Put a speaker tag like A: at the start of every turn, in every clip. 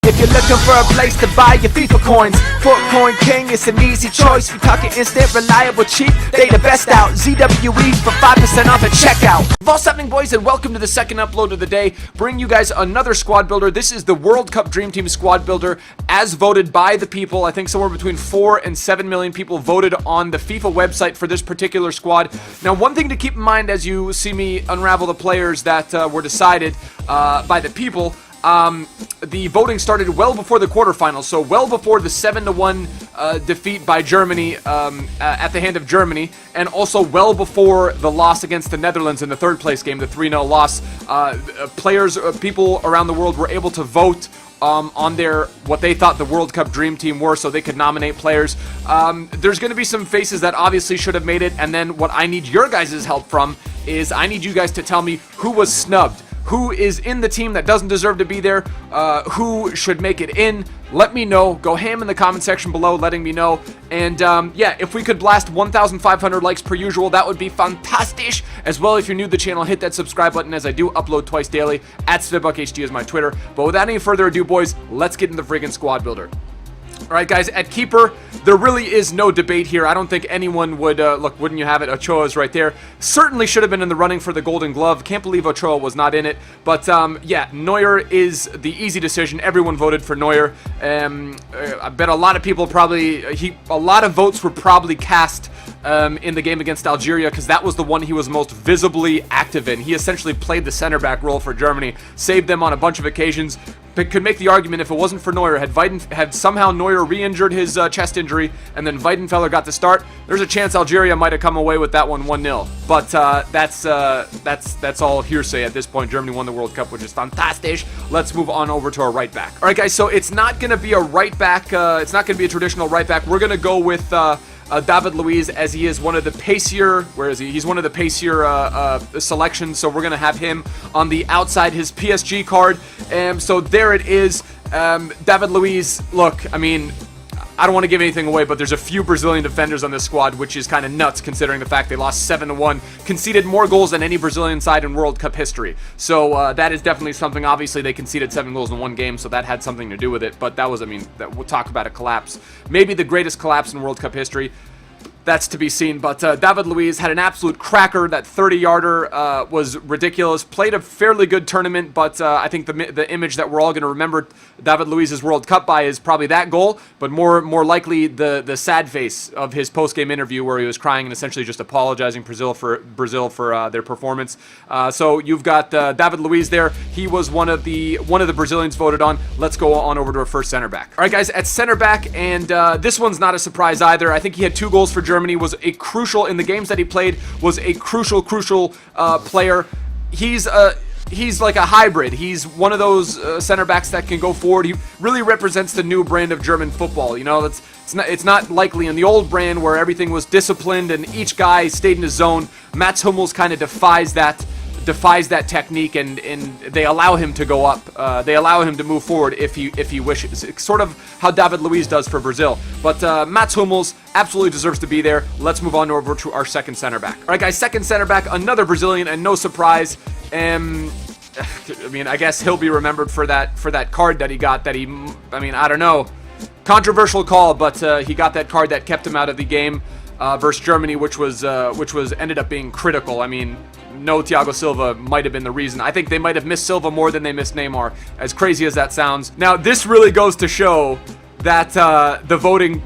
A: If you're looking for a place to buy your FIFA coins, Foot Coin King is an easy choice. We talking instant, reliable, cheap. They the best out. ZWE for 5% off at checkout. What's happening, boys, and welcome to the second upload of the day. Bring you guys another squad builder. This is the World Cup Dream Team squad builder as voted by the people. I think somewhere between 4 and 7 million people voted on the FIFA website for this particular squad. Now, one thing to keep in mind as you see me unravel the players that were decided by the people. The voting started well before the quarterfinals, so well before the 7-1 defeat by Germany at the hand of Germany, and also well before the loss against the Netherlands in the third place game, the 3-0 loss. People around the world were able to vote on their what they thought the World Cup Dream Team were, so they could nominate players. There's going to be some faces that obviously should have made it, and then what I need your guys' help from is I need you guys to tell me who was snubbed. Who is in the team that doesn't deserve to be there? Who should make it in? Let me know. Go ham in the comment section below letting me know. And yeah, if we could blast 1,500 likes per usual, that would be fantastic. As well, if you're new to the channel, hit that subscribe button as I do upload twice daily. @SvibbuckHD is my Twitter. But without any further ado, boys, let's get in the friggin' squad builder. Alright, guys, at keeper, there really is no debate here. I don't think anyone would, look, wouldn't you have it? Ochoa is right there. Certainly should have been in the running for the Golden Glove. Can't believe Ochoa was not in it. But, yeah, Neuer is the easy decision. Everyone voted for Neuer. I bet a lot of people probably, a lot of votes were probably cast in the game against Algeria because that was the one he was most visibly active in. He essentially played the center back role for Germany, saved them on a bunch of occasions. Could make the argument if it wasn't for Neuer, had somehow Neuer re-injured his chest injury and then Weidenfeller got the start, there's a chance Algeria might have come away with that one 1-0. But that's all hearsay at this point. Germany won the World Cup, which is fantastic. Let's move on over to our right back. All right, guys, so it's not going to be a right back. It's not going to be a traditional right back. We're going to go with David Luiz, as he is one of the pacier, where is he? He's one of the pacier selections, so we're going to have him on the outside, his PSG card. So there it is. David Luiz, look, I mean, I don't want to give anything away, but there's a few Brazilian defenders on this squad, which is kind of nuts considering the fact they lost 7-1, conceded more goals than any Brazilian side in World Cup history. So that is definitely something. Obviously, they conceded 7 goals in one game, so that had something to do with it. But that was, I mean, we'll talk about a collapse. Maybe the greatest collapse in World Cup history. That's to be seen, but David Luiz had an absolute cracker. That 30-yarder was ridiculous. Played a fairly good tournament, but I think the image that we're all going to remember David Luiz's World Cup by is probably that goal, but more likely the sad face of his post-game interview where he was crying and essentially just apologizing Brazil for their performance. So you've got David Luiz there. He was one of the Brazilians voted on. Let's go on over to our first center back. All right, guys, at center back, and this one's not a surprise either. I think he had 2 goals for Germany. Was a crucial in the games that he played. Was a crucial player. He's like a hybrid. He's one of those center backs that can go forward. He really represents the new brand of German football. You know, it's not likely in the old brand where everything was disciplined and each guy stayed in his zone. Mats Hummels kind of defies that technique, and they allow him to go up. They allow him to move forward if he wishes. It's sort of how David Luiz does for Brazil. But Mats Hummels absolutely deserves to be there. Let's move on over to our second center back. All right, guys, second center back, another Brazilian, and no surprise. I mean, I guess he'll be remembered for that card that he got. I mean, I don't know, controversial call, but he got that card that kept him out of the game versus Germany, which was ended up being critical. I mean, no, Thiago Silva might have been the reason. I think they might have missed Silva more than they missed Neymar, as crazy as that sounds. Now, this really goes to show that the voting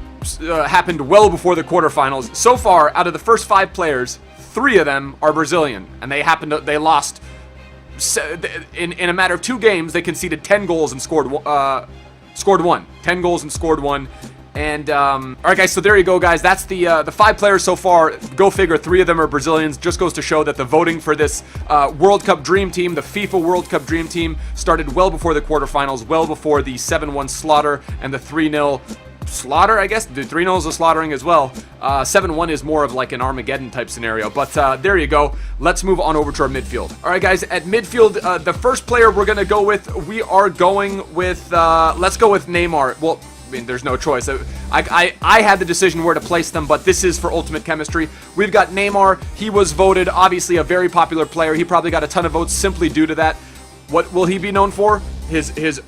A: happened well before the quarterfinals. So far, out of the first 5 players, 3 of them are Brazilian, and they lost in a matter of 2 games. They conceded 10 goals and scored 1. 10 goals and scored 1. And, all right, guys, so there you go, guys. That's the 5 players so far. Go figure, 3 of them are Brazilians. Just goes to show that the voting for this World Cup Dream Team, the FIFA World Cup Dream Team, started well before the quarterfinals, well before the 7-1 slaughter and the 3-0 slaughter, I guess. The 3-0 is a slaughtering as well. 7-1 is more of like an Armageddon type scenario. But there you go. Let's move on over to our midfield. All right, guys, at midfield, the first player we're going to go with, we are going with, let's go with Neymar. Well, I mean, there's no choice. I had the decision where to place them, but this is for ultimate chemistry. We've got Neymar. He was voted, obviously, a very popular player. He probably got a ton of votes simply due to that. What will he be known for? his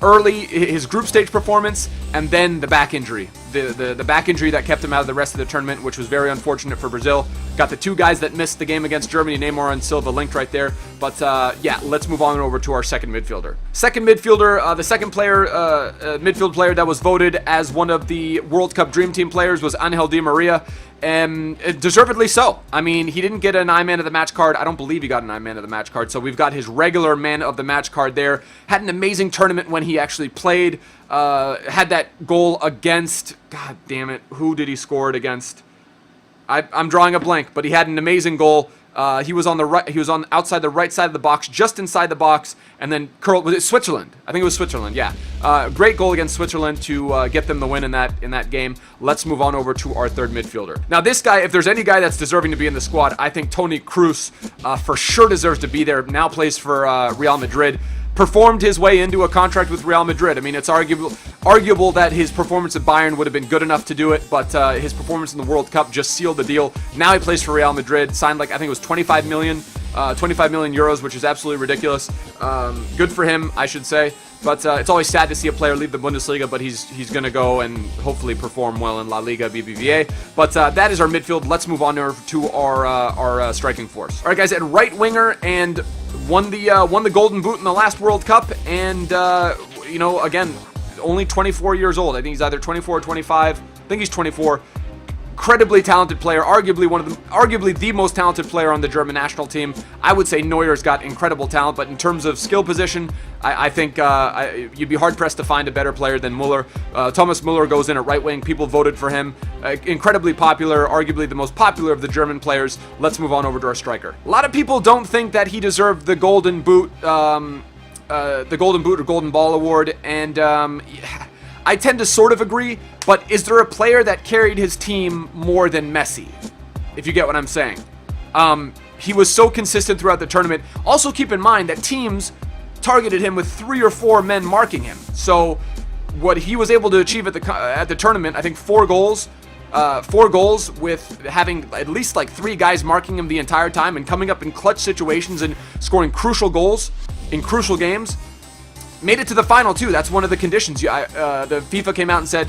A: group stage performance, and then the back injury. The back injury that kept him out of the rest of the tournament, which was very unfortunate for Brazil. Got the two guys that missed the game against Germany, Neymar and Silva, linked right there. But yeah, let's move on over to our second midfielder. Second midfielder, the second player, midfield player that was voted as one of the World Cup Dream Team players was Angel Di Maria. And deservedly so. I mean, he didn't get a 9-man of the match card. I don't believe he got a 9-man of the match card. So we've got his regular man of the match card there. Had an amazing tournament when he actually played. Had that goal against, god damn it, who did he score it against? I'm drawing a blank, but he had an amazing goal. He was on the right. He was on outside the right side of the box, just inside the box, and then curled. Was it Switzerland? I think it was Switzerland. Yeah, great goal against Switzerland to get them the win in that game. Let's move on over to our third midfielder. Now, this guy, if there's any guy that's deserving to be in the squad, I think Toni Kroos for sure deserves to be there. Now plays for Real Madrid. Performed his way into a contract with Real Madrid. I mean, it's arguable that his performance at Bayern would have been good enough to do it, but his performance in the World Cup just sealed the deal. Now he plays for Real Madrid, signed like, I think it was 25 million euros, which is absolutely ridiculous. Good for him, I should say. But it's always sad to see a player leave the Bundesliga, but he's going to go and hopefully perform well in La Liga BBVA. But that is our midfield. Let's move on to our striking force. All right, guys, at right winger and won the Golden Boot in the last World Cup, and you know, again, only 24 years old. I think he's either 24 or 25. I think he's 24. Incredibly talented player, arguably the most talented player on the German national team. I would say Neuer's got incredible talent, but in terms of skill position, I think you'd be hard-pressed to find a better player than Müller. Thomas Müller goes in at right wing. People voted for him. Incredibly popular, arguably the most popular of the German players. Let's move on over to our striker. A lot of people don't think that he deserved the Golden Boot, or Golden Ball award, and I tend to sort of agree, but is there a player that carried his team more than Messi? If you get what I'm saying. He was so consistent throughout the tournament. Also keep in mind that teams targeted him with 3 or 4 men marking him. So what he was able to achieve at the tournament, I think 4 goals. 4 goals with having at least like 3 guys marking him the entire time and coming up in clutch situations and scoring crucial goals in crucial games. Made it to the final too. That's one of the conditions. The FIFA came out and said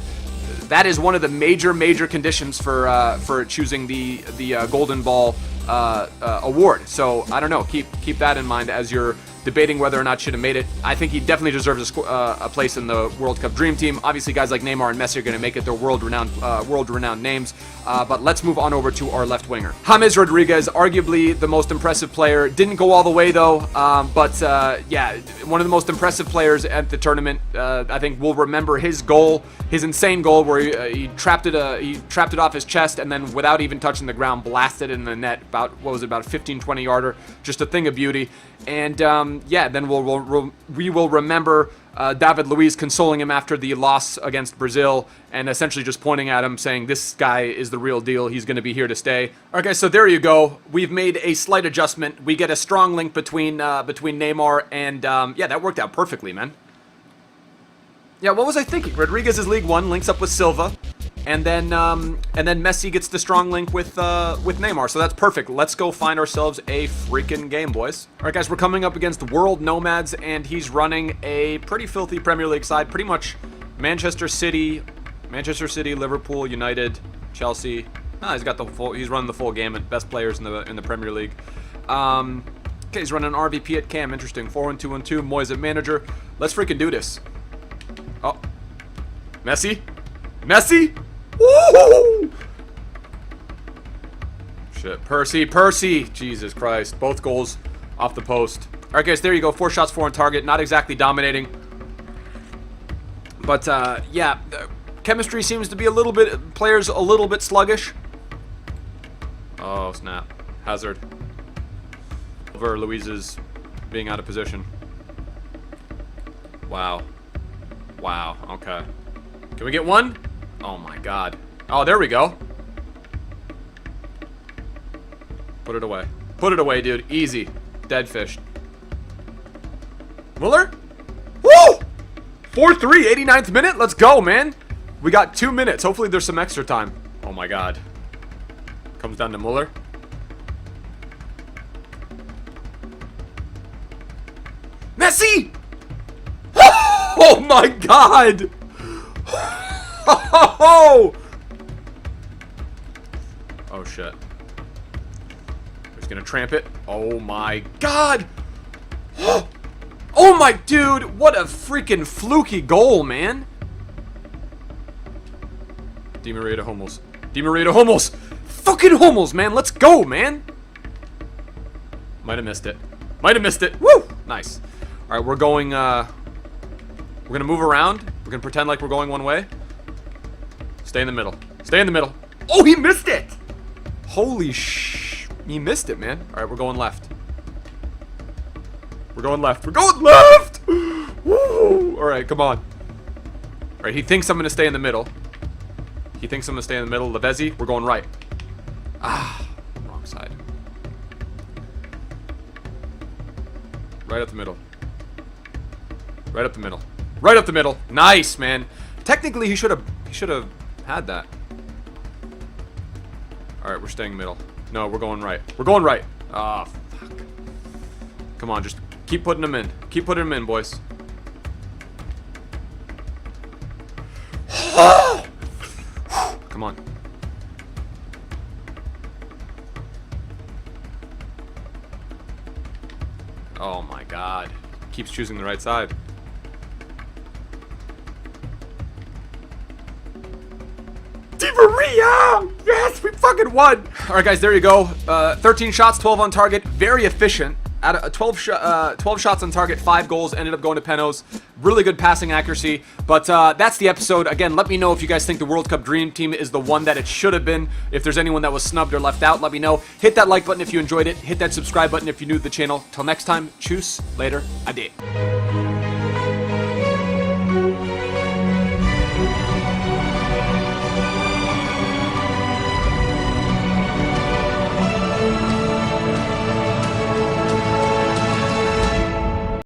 A: that is one of the major conditions for choosing the Golden Ball award. So I don't know. Keep that in mind as you're debating whether or not should have made it. I think he definitely deserves a place in the World Cup Dream Team. Obviously, guys like Neymar and Messi are going to make it. They're world-renowned names. But let's move on over to our left winger. James Rodriguez, arguably the most impressive player. Didn't go all the way though. Yeah, one of the most impressive players at the tournament. I think we'll remember his goal, his insane goal where he trapped it off his chest and then without even touching the ground, blasted it in the net. About a 15-20 yarder. Just a thing of beauty. And yeah, then we will remember David Luiz consoling him after the loss against Brazil and essentially just pointing at him saying, this guy is the real deal. He's going to be here to stay. All right, guys, so there you go. We've made a slight adjustment. We get a strong link between Neymar and, yeah, that worked out perfectly, man. Yeah, what was I thinking? Rodriguez is League One, links up with Silva. And then Messi gets the strong link with Neymar. So that's perfect. Let's go find ourselves a freaking game, boys. All right, guys, we're coming up against World Nomads, and he's running a pretty filthy Premier League side. Pretty much Manchester City, Liverpool, United, Chelsea. He's running the full gamut. Best players in the Premier League. Okay, he's running an RVP at cam. Interesting. 4-1-2-1-2. Moyes at manager. Let's freaking do this. Oh, Messi. Woo! Shit, Percy, Jesus Christ, both goals off the post. All right, guys, there you go. 4 shots, 4 on target. Not exactly dominating, but yeah, chemistry seems to be players a little bit sluggish. Oh snap, Hazard. Over Luiz's being out of position. Wow. Okay, can we get one? Oh my god. Oh, there we go. Put it away, dude. Easy. Dead fish. Muller? Woo! 4-3, 89th minute. Let's go, man. We got 2 minutes. Hopefully there's some extra time. Oh my god. Comes down to Muller. Messi!
B: Oh my god! Oh shit. He's gonna tramp it. Oh my god! Oh my dude! What a freaking fluky goal, man! Di Maria to Hummels. Di Maria to Hummels! Fucking Hummels, man! Let's go, man! Might have missed it. Might have missed it. Woo! Nice. Alright, we're going, we're gonna move around. We're gonna pretend like we're going one way. Stay in the middle. Stay in the middle. Oh, he missed it! Holy sh... He missed it, man. Alright, we're going left. We're going left. We're going left! Woo! Alright, come on. Alright, he thinks I'm gonna stay in the middle. He thinks I'm gonna stay in the middle. Lavezzi, we're going right. Ah, wrong side. Right up the middle. Right up the middle. Right up the middle. Nice, man. Technically, he should have had that. All right, we're staying middle. No, we're going right. We're going right. Ah, fuck. Come on, just keep putting them in. Keep putting them in, boys. Come on. Oh my god. Keeps choosing the right side. Di Maria! Yes, we fucking won! Alright guys, there you go. 13 shots, 12 on target. Very efficient. Out of 12 shots on target, 5 goals, ended up going to penos. Really good passing accuracy. But that's the episode. Again, let me know if you guys think the World Cup Dream Team is the one that it should have been. If there's anyone that was snubbed or left out, let me know. Hit that like button if you enjoyed it. Hit that subscribe button if you're new to the channel. Till next time, tschüss, later, ade.